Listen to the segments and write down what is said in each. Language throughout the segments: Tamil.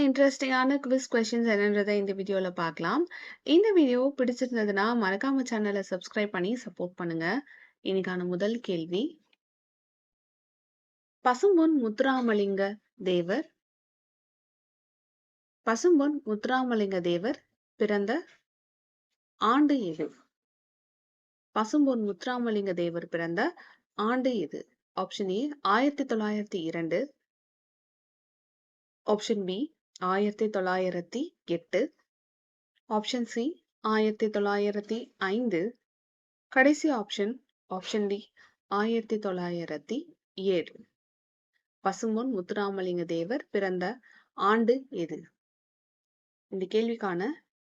இன்ட்ரெஸ்டிங்கான குவிஸ் கொஸ்டின்ஸ் என்னன்றதை இந்த வீடியோல பார்க்கலாம். இந்த வீடியோ பிடிச்சிருந்ததுன்னா மறக்காம சேனலை சப்ஸ்கிரைப் பண்ணி சப்போர்ட் பண்ணுங்க. இன்னைக்கான முதல் கேள்வி, பசும்பொன் முத்துராமலிங்க தேவர் பசும்பொன் முத்துராமலிங்க தேவர் பிறந்த ஆண்டு எது? பசும்பொன் முத்துராமலிங்க தேவர் பிறந்த ஆண்டு எது? Option A 1902, option B 1908, option C 1905, கடைசி option option D 1907. Pasumpon Muthuramalinga Thevar பிறந்த ஆண்டு எது? இந்த கேள்விக்கான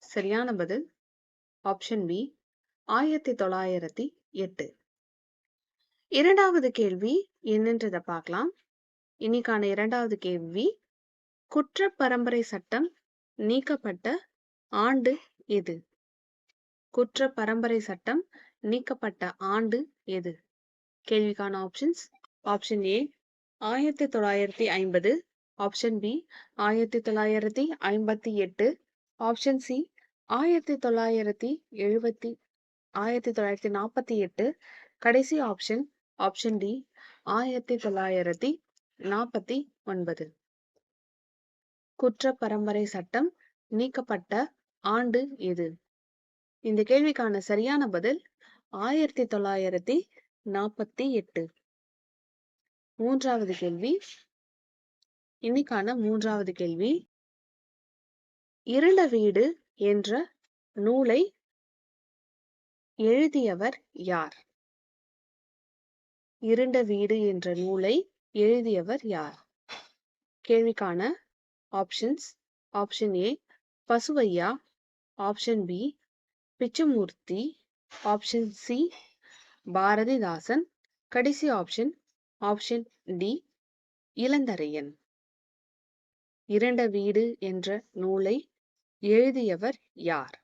சரியான பதில் ஆப்ஷன் பி 1908. இரண்டாவது கேள்வி என்னன்றத பார்க்கலாம். இன்னைக்கான இரண்டாவது கேள்வி, குற்ற பரம்பரை சட்டம் நீக்கப்பட்ட ஆண்டு எது? குற்ற பரம்பரை சட்டம் நீக்கப்பட்ட ஆண்டு எது? கேள்விக்கான options, option A 1950, option B 1958, option C 1948, கடைசி ஆப்ஷன் ஆப்ஷன் டி 1949. குற்ற பரம்பரை சட்டம் நீக்கப்பட்ட ஆண்டு எது? இந்த கேள்விக்கான சரியான பதில் 1948. மூன்றாவது கேள்வி, இன்னைக்கான மூன்றாவது கேள்வி, இருண்ட வீடு என்ற நூலை எழுதியவர் யார்? இருண்ட வீடு என்ற நூலை எழுதியவர் யார்? கேள்விக்கான options, option A Pasuvayya, option B Pichamurthy, option C Bharathidasan, கடைசி ஆப்ஷன் ஆப்ஷன் டி இளந்தரையன். இருண்ட வீடு என்ற நூலை எழுதியவர் யார்?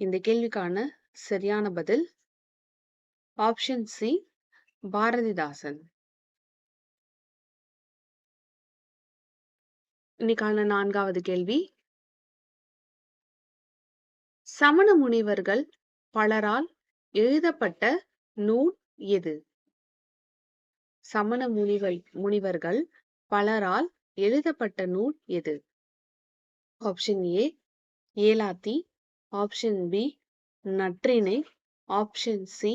இந்த கேள்விக்கான சரியான பதில் ஆப்ஷன் சி பாரதிதாசன். இன்னைக்கான நான்காவது கேள்வி, சமண முனிவர்கள் பலரால் எழுதப்பட்ட நூல் எது? சமண முனிவர்கள் பலரால் எழுதப்பட்ட நூல் எது? Option A Elathi, option B Natrinai, option C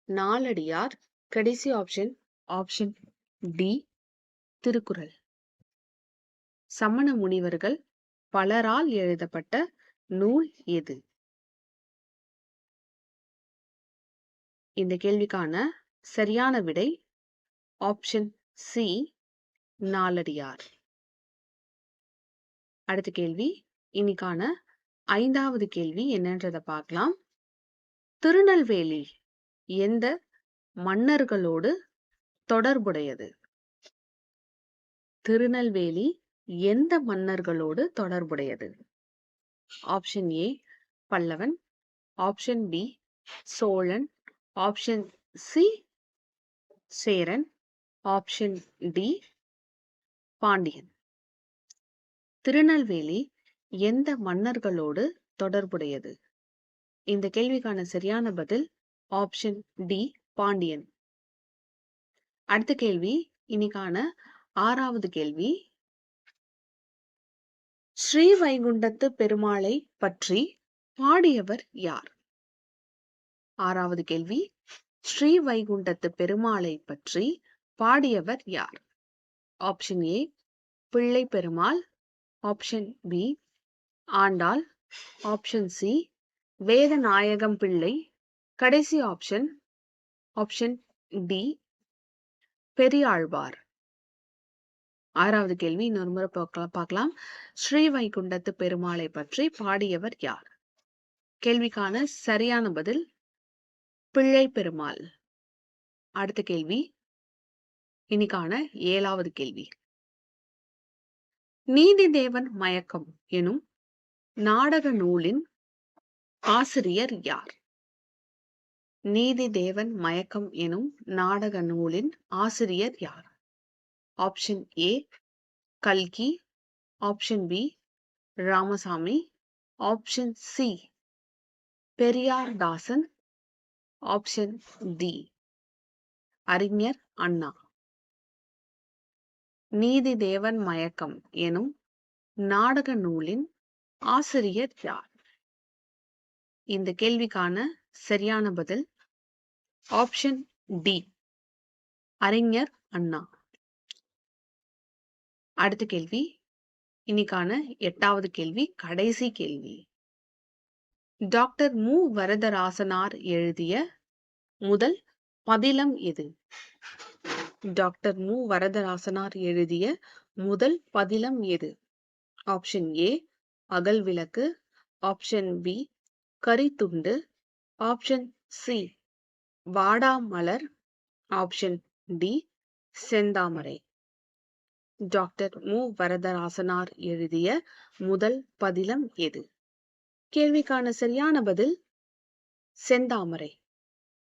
Naladiyar, கடைசி ஆப்ஷன் ஆப்ஷன் டி திருக்குறள். சமண முனிவர்கள் பலரால் எழுதப்பட்ட நூல் எது? இந்த கேள்விக்கான சரியான விடை ஆப்ஷன் சி நாலடியார். அடுத்த கேள்வி, இன்னைக்கான ஐந்தாவது கேள்வி என்னன்றத பார்க்கலாம். திருநெல்வேலி எந்த மன்னர்களோடு தொடர்புடையது? திருநெல்வேலி எந்த மன்னர்களோடு தொடர்புடையது? Option A Pallavan, option B Cholan, option C Cheran, option D Pandiyan. Tirunelveli எந்த மன்னர்களோடு தொடர்புடையது? இந்த கேள்விக்கான சரியான பதில் ஆப்ஷன் டி பாண்டியன். அடுத்த கேள்வி, இன்னைக்கான ஆறாவது கேள்வி, ஸ்ரீவைகுண்டத்து பெருமாளை பற்றி பாடியவர் யார்? ஆறாவது கேள்வி, ஸ்ரீவைகுண்டத்து பெருமாளை பற்றி பாடியவர் யார்? Option A Pillai Perumal, option B Andal, option C Vedanayagam Pillai, கடைசி ஆப்ஷன் ஆப்ஷன் டி பெரியாழ்வார். ஆறாவது கேள்வி இன்னொரு முறை பார்க்கலாம். ஸ்ரீவைகுண்டத்து பெருமாளை பற்றி பாடியவர் யார்? கேள்விக்கான சரியான பதில் பிள்ளை பெருமாள். அடுத்த கேள்வி, இன்னைக்கான ஏழாவது கேள்வி, நீதிதேவன் மயக்கம் எனும் நாடக நூலின் ஆசிரியர் யார்? நீதிதேவன் மயக்கம் எனும் நாடக நூலின் ஆசிரியர் யார்? ஆப்ஷன் ஏ கல்கி, option B Ramasamy, option C Periyar Dasan, option D Arignar Anna. நீதி தேவன் மயக்கம் எனும் நாடக நூலின் ஆசிரியர் யார்? இந்த கேள்விக்கான சரியான பதில் ஆப்ஷன் டி அறிஞர் அண்ணா. அடுத்த கேள்வி, இன்னைக்கான 8வது கேள்வி, கடைசி கேள்வி. டாக்டர் மு வரதராசனார் எழுதிய முதல் பதிலம் எது? டாக்டர் மு வரதராசனார் எழுதிய முதல் பதிலம் எது? Option A Agal Vilakku, option B Karithundu, option C Vadamalar, option D Senthamarai. Doctor Mu Varadarasanar எழுதிய முதல் பதிலம் எது? கேள்விக்கான சரியான பதில் செந்தாமரை.